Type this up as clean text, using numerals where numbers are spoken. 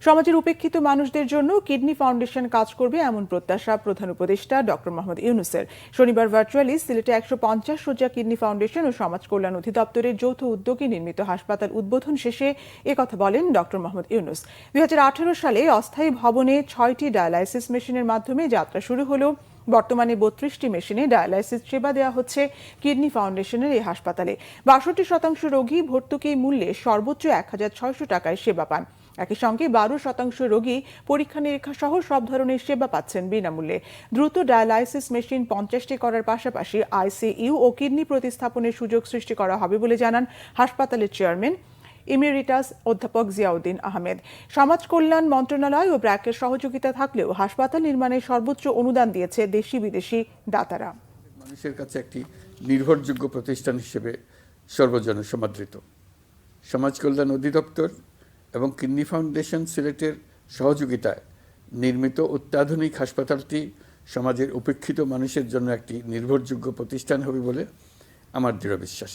সমাজের উপেক্ষিত মানুষদের জন্য কিডনি ফাউন্ডেশন কাজ করবে এমন প্রত্যাশা প্রধান উপদেষ্টা ডক্টর মোহাম্মদ ইউনূসের। শনিবার ভার্চুয়ালি সিলেটে 150 শয্যা কিডনি ফাউন্ডেশন ও সমাজ কল্যাণ অধিদপ্তরের যৌথ উদ্যোগে নির্মিত হাসপাতাল উদ্বোধন শেষে একথা বলেন ডক্টর মোহাম্মদ ইউনূস। 2018 সালে অস্থায়ী ভবনে 6টি ডায়ালাইসিস মেশিনের মাধ্যমে যাত্রা শুরু হলো। বর্তমানে 32টি মেশিনে ডায়ালাইসিস সেবা দেওয়া হচ্ছে কিডনি ফাউন্ডেশনের এই হাসপাতালে। 62% রোগী ভর্তুকি মূল্যে সর্বোচ্চ 1600 টাকায় সেবা পান। একই সঙ্গে 12% রোগী পরীক্ষা নিরীক্ষা সহ সব ধরনের সেবা পাচ্ছেন বিনামূল্যে। দ্রুত ডায়ালাইসিস মেশিন 50টি করার পাশাপাশি আইসিইউ ও কিডনি প্রতিস্থাপনের সুযোগ সৃষ্টি করা হবে বলে জানান হাসপাতালের চেয়ারম্যান ইমেরিটাস অধ্যাপক জিয়াউদ্দিন আহমেদ। সমাজ কল্যাণ মন্ত্রণালয় ও ব্র্যাকের সহযোগিতা থাকলেও হাসপাতাল নির্মাণে সর্বোচ্চ অনুদান দিয়েছে দেশি বিদেশি দাতারা। মানুষের কাছে একটি নির্ভরযোগ্য প্রতিষ্ঠান হিসেবে সর্বজন সমাদৃত। সমাজ কল্যাণ অধিদপ্তর এবং কিডনি ফাউন্ডেশন সিলেটের সহযোগিতায় নির্মিত অত্যাধুনিক হাসপাতালটি সমাজের উপেক্ষিত মানুষের জন্য একটি নির্ভরযোগ্য প্রতিষ্ঠান হবে বলে আমার দৃঢ় বিশ্বাস।